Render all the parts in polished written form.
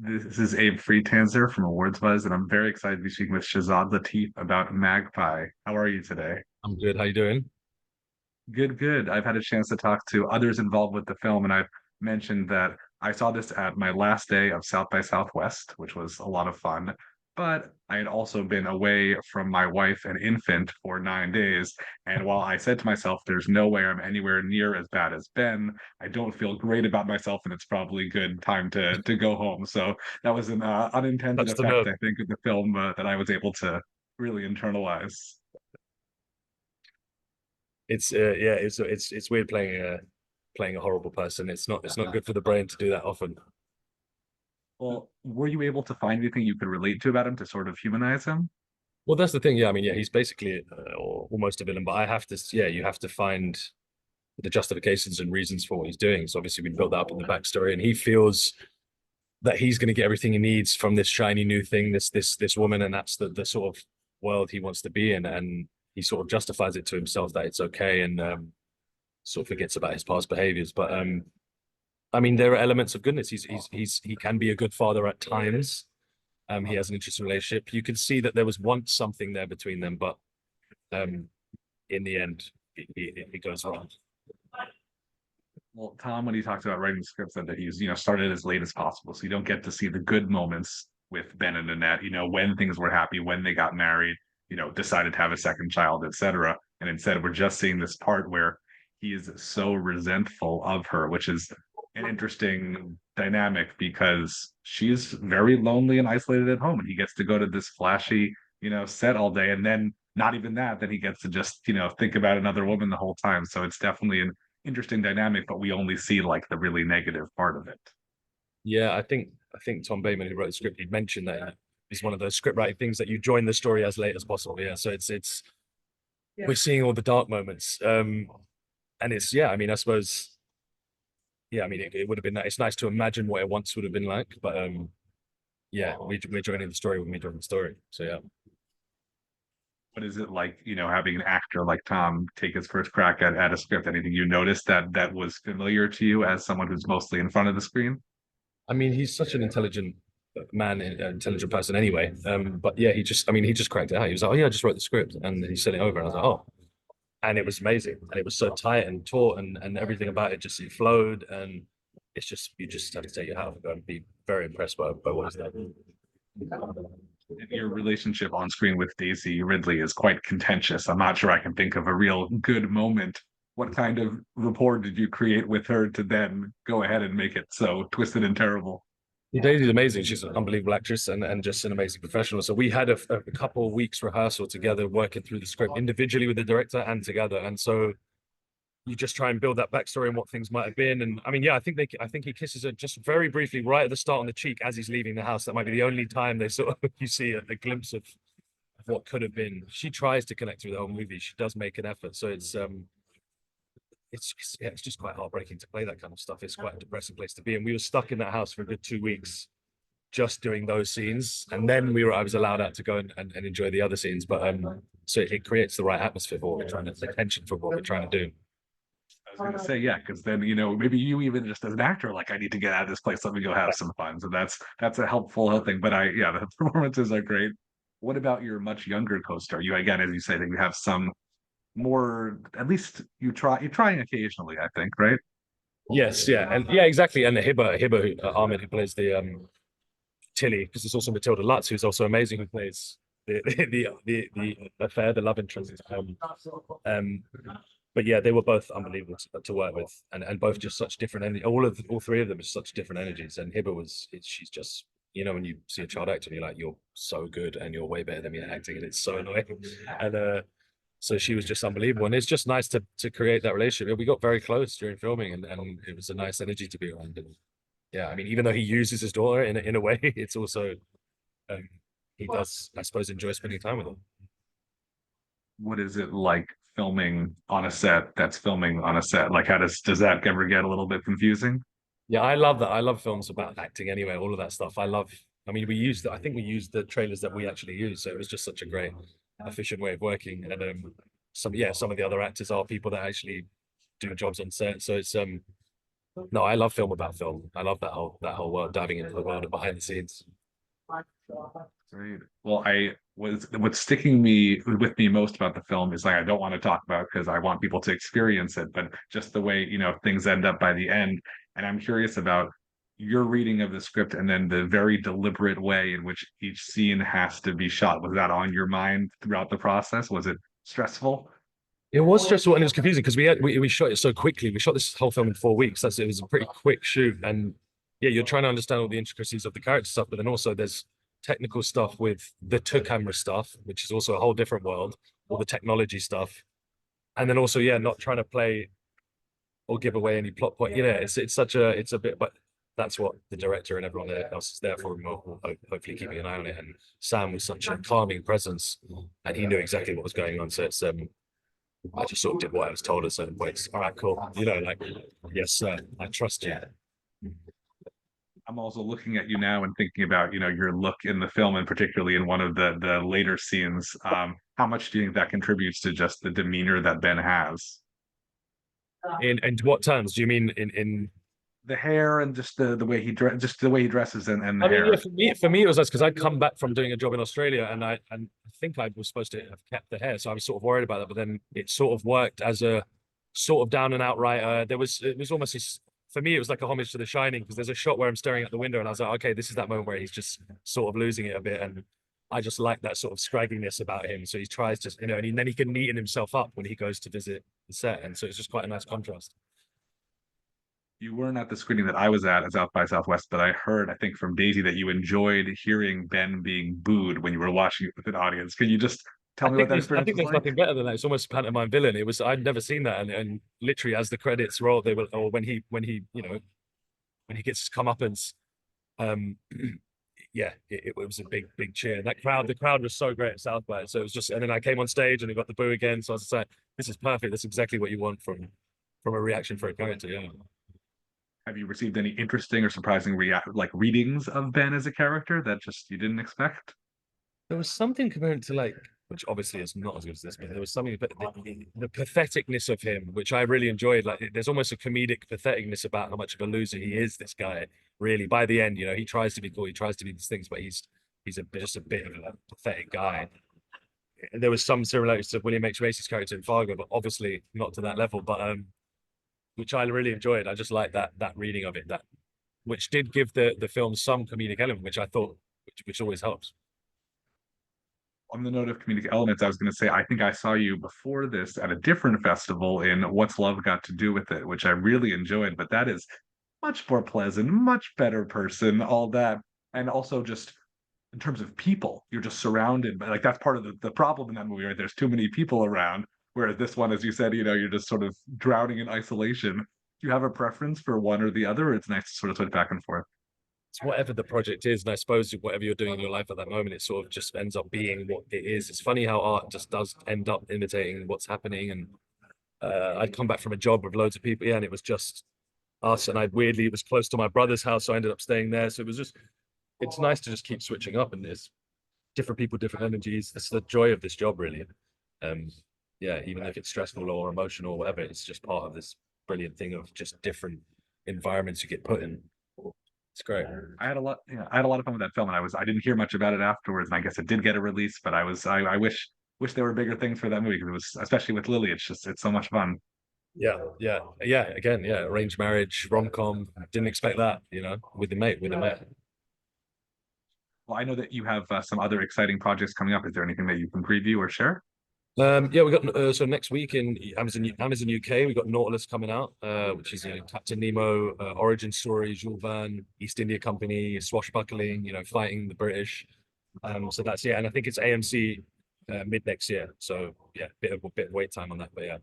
This is Abe Friedtanzer from Awards Buzz, and I'm very excited to be speaking with Shazad Latif about Magpie. How are you today? I'm good. How you doing? Good, good. I've had a chance to talk to others involved with the film, and I've mentioned that I saw this at my last day of South by Southwest, which was a lot of fun. But I had also been away from my wife and infant for 9 days. And while I said to myself, there's no way I'm anywhere near as bad as Ben, I don't feel great about myself, and it's probably good time to go home. So that was an unintended Touch the effect, nerve. I think, of the film that I was able to really internalize. It's weird playing a horrible person. It's not good for the brain to do that often. Well, were you able to find anything you could relate to about him to sort of humanize him? Well, that's the thing. Yeah, I mean, yeah, he's basically almost a villain, but you have to find the justifications and reasons for what he's doing. So obviously, we built that up in the backstory, and he feels that he's going to get everything he needs from this shiny new thing, this woman, and that's the sort of world he wants to be in, and he sort of justifies it to himself that it's okay, and sort of forgets about his past behaviors. But I mean, there are elements of goodness. He can be a good father at times. He has an interesting relationship. You can see that there was once something there between them, but um, in the end, it goes wrong. Well, Tom, when he talks about writing the script, said that he's, started as late as possible. So you don't get to see the good moments with Ben and Annette, when things were happy, when they got married, decided to have a second child, etc. And instead, we're just seeing this part where he is so resentful of her, which is an interesting dynamic because she's very lonely and isolated at home. And he gets to go to this flashy, set all day. And then not even that, then he gets to just, think about another woman the whole time. So it's definitely an interesting dynamic, but we only see like the really negative part of it. Yeah, I think Tom Bateman, who wrote the script, he mentioned that it's one of those script writing things that you join the story as late as possible. Yeah, so it's we're seeing all the dark moments, and it's yeah. I mean, I suppose yeah. I mean, it would have been it's nice to imagine what it once would have been like, but yeah, we're joining the story when we join the story. So yeah. What is it like, having an actor like Tom take his first crack at a script? Anything you noticed that was familiar to you as someone who's mostly in front of the screen? I mean, he's such an intelligent man, intelligent person anyway. But yeah, I mean, he just cracked it out. He was like, "Oh yeah, I just wrote the script," and he sent it over, and I was like, "Oh," and it was amazing, and it was so tight and taut, and everything about it just it flowed, and it's just you just have to take your hat off and be very impressed by what he's done. Your relationship on screen with Daisy Ridley is quite contentious. I'm not sure I can think of a real good moment. What kind of rapport did you create with her to then go ahead and make it so twisted and terrible? Daisy's amazing. She's an unbelievable actress and just an amazing professional. So we had a couple of weeks rehearsal together, working through the script individually with the director and together. And so you just try and build that backstory and what things might have been. And I mean, yeah, I think he kisses her just very briefly right at the start on the cheek as he's leaving the house. That might be the only time they sort of you see a glimpse of what could have been. She tries to connect through the whole movie. She does make an effort. So yeah, it's just quite heartbreaking to play that kind of stuff. It's quite a depressing place to be. And we were stuck in that house for a good 2 weeks just doing those scenes. And then I was allowed out to go and enjoy the other scenes. But so it creates the right atmosphere for what we're trying to the tension for what we're trying to do. I was going to say, yeah, because then, maybe you even just as an actor, like, I need to get out of this place. Let me go have some fun. So that's a helpful thing. But yeah, the performances are great. What about your much younger co-star? You again, as you say, that you have some more. At least you're trying occasionally. I think, right? Yes, yeah, and yeah, exactly. And the Ahmed, who plays the Tilly, because it's also Matilda Lutz, who's also amazing, who plays the affair, the love interest. Um, but yeah, they were both unbelievable to work with, and both just such different energy. All three of them are such different energies. And she's just when you see a child actor, and you're like, you're so good, and you're way better than me at acting, and it's so annoying. And so she was just unbelievable, and it's just nice to create that relationship. We got very close during filming, and it was a nice energy to be around. And yeah, I mean, even though he uses his daughter in a way, it's also um, he does, I suppose, enjoy spending time with her. What is it like filming on a set that's filming on a set? Like, how does that ever get a little bit confusing? Yeah, I love that. I love films about acting anyway, all of that stuff. I mean, I think we used the trailers that we actually used. So it was just such a great, efficient way of working. And some of the other actors are people that actually do jobs on set. So it's No, I love film about film. I love that whole world, diving into the world of behind the scenes. Great. Well, I was what's sticking me with me most about the film is like I don't want to talk about because I want people to experience it, but just the way, things end up by the end. And I'm curious about your reading of the script and then the very deliberate way in which each scene has to be shot. Was that on your mind throughout the process? Was it stressful? It was stressful and it was confusing because we shot it so quickly. We shot this whole film in 4 weeks. It was a pretty quick shoot, and yeah, you're trying to understand all the intricacies of the character stuff, but then also there's technical stuff with the two camera stuff, which is also a whole different world, all the technology stuff, and then also yeah, not trying to play or give away any plot point. It's a bit, but that's what the director and everyone else is there for. And hopefully keeping an eye on it. And Sam was such a calming presence, and he knew exactly what was going on. So it's I just sort of did what I was told at certain points. All right, cool. Like, yes, sir, I trust you. I'm also looking at you now and thinking about, your look in the film and particularly in one of the later scenes. How much do you think that contributes to just the demeanor that Ben has? In what terms do you mean in The hair and just the way just the way he dresses and the I mean, yeah, hair. for me, it was because I'd come back from doing a job in Australia, and I think I was supposed to have kept the hair, so I was sort of worried about that. But then it sort of worked as a sort of down and out writer. It was almost for me, it was like a homage to The Shining because there's a shot where I'm staring out the window, and I was like, okay, this is that moment where he's just sort of losing it a bit, and I just like that sort of scragginess about him. So he tries to, and then he can neaten himself up when he goes to visit the set, and so it's just quite a nice contrast. You weren't at the screening that I was at South by Southwest, but I heard, I think, from Daisy that you enjoyed hearing Ben being booed when you were watching it with an audience. Can you just tell me what that I experience think was there's like? nothing better than that. It's almost a pantomime villain. I'd never seen that, and literally as the credits roll, they will, or when he gets his comeuppance, um, yeah, it was a big cheer. The crowd was so great at South by. So it was just, and then I came on stage and it got the boo again. So I was just like, this is perfect. That's exactly what you want from a reaction for a character. Yeah. Have you received any interesting or surprising readings of Ben as a character that just you didn't expect? There was something compared to like, which obviously is not as good as this, but there was something about the patheticness of him, which I really enjoyed. Like, there's almost a comedic patheticness about how much of a loser he is. This guy, really, by the end, he tries to be cool, he tries to be these things, but just a bit of a pathetic guy. There was some similarities to William H Macy's character in Fargo, but obviously not to that level. But which I really enjoyed. I just like that reading of it, that which did give the film some comedic element, which I thought, which always helps. On the note of comedic elements, I was going to say, I think I saw you before this at a different festival in What's Love Got to Do with It, which I really enjoyed, but that is much more pleasant, much better person, all that. And also just in terms of people, you're just surrounded by like that's part of the problem in that movie, right? There's too many people around. Whereas this one, as you said, you're just sort of drowning in isolation. Do you have a preference for one or the other? Or it's nice to sort of switch back and forth. It's whatever the project is, and I suppose whatever you're doing in your life at that moment, it sort of just ends up being what it is. It's funny how art just does end up imitating what's happening. And I'd come back from a job with loads of people, yeah, and it was just us. And it was close to my brother's house, so I ended up staying there. So it's nice to just keep switching up, and there's different people, different energies. That's the joy of this job, really. Um, yeah, even if it's stressful or emotional or whatever, it's just part of this brilliant thing of just different environments you get put in. It's great. I had a lot of fun with that film, and I didn't hear much about it afterwards, and I guess it did get a release, but I wish there were bigger things for that movie because it was especially with Lily, it's so much fun. Yeah. Again, yeah, arranged marriage, rom com. Didn't expect that, with a mate. Well, I know that you have some other exciting projects coming up. Is there anything that you can preview or share? Yeah, we got so next week in Amazon UK, we got Nautilus coming out, which is Captain Nemo origin story, Jules Verne, East India Company, swashbuckling, fighting the British. So that's yeah, and I think it's AMC mid next year. So yeah, bit of wait time on that, but yeah.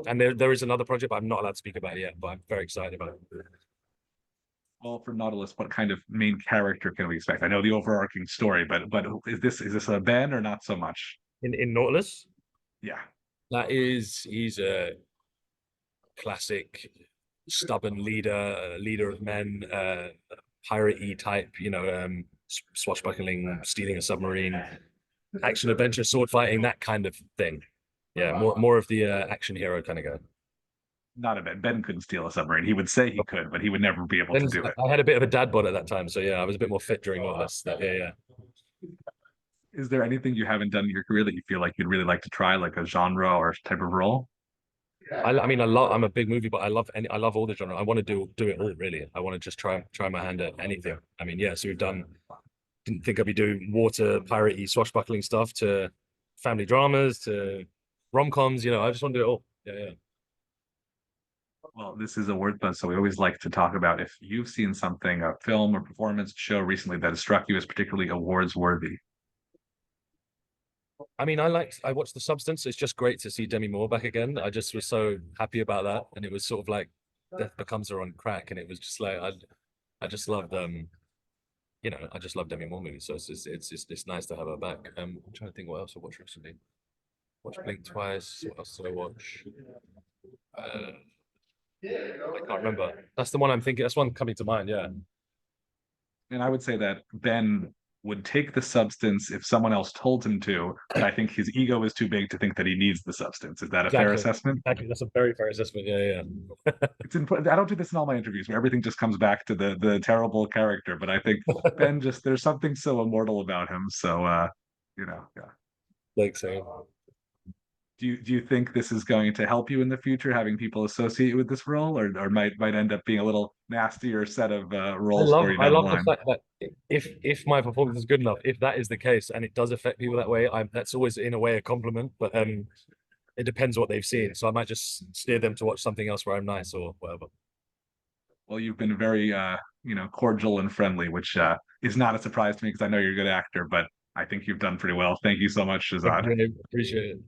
And there is another project, but I'm not allowed to speak about it yet, but I'm very excited about it. Well, for Nautilus, what kind of main character can we expect? I know the overarching story, but is this a Ben or not so much? In Nautilus, Yeah. he's a classic stubborn leader of men, pirate-y type, swashbuckling, stealing a submarine, action adventure, sword fighting, that kind of thing. Yeah, more of the action hero kind of guy. not a Ben. Ben couldn't steal a submarine. He would say he could, but he would never be able to Then do it. I had a bit of a dad bod at that time, so yeah, I was a bit more fit during all this. Yeah, yeah. Is there anything you haven't done in your career that you feel like you'd really like to try, like a genre or type of role? I mean, I love. I'm a big movie, but I love all the genre. I want to do it all really. I want to just try my hand at anything. I mean, yeah. So we've done. Didn't think I'd be doing water piratey swashbuckling stuff to family dramas to rom coms. I just want to do it all. Yeah, yeah. Well, this is a word buzz, so we always like to talk about if you've seen something, a film or performance show recently that has struck you as particularly awards worthy. I mean, I watched The Substance. It's just great to see Demi Moore back again. I just was so happy about that, and it was sort of like Death Becomes Her on crack, and it was just like I just loved I just love Demi Moore movies, so it's nice to have her back. I'm trying to think what else I watched recently. Watched Blink twice. What else did I watch? Uh, I can't remember. That's the one I'm thinking. That's one coming to mind. Yeah, And I would say that Ben would take the substance if someone else told him to, but I think his ego is too big to think that he needs the substance. Is that a fair exactly. assessment? Exactly. That's a very fair assessment. Yeah, yeah. It's important. I don't do this in all my interviews where everything just comes back to the terrible character, but I think Ben just there's something so immortal about him. So yeah. Like so. Do you think this is going to help you in the future, having people associate you with this role, or might end up being a little nastier set of roles for you I down the love the line? fact that if my performance is good enough, if that is the case and it does affect people that way, that's always in a way a compliment. But it depends what they've seen. So I might just steer them to watch something else where I'm nice or whatever. Well, you've been very cordial and friendly, which is not a surprise to me because I know you're a good actor, but I think you've done pretty well. Thank you so much, Thank Shazad. you. Appreciate it.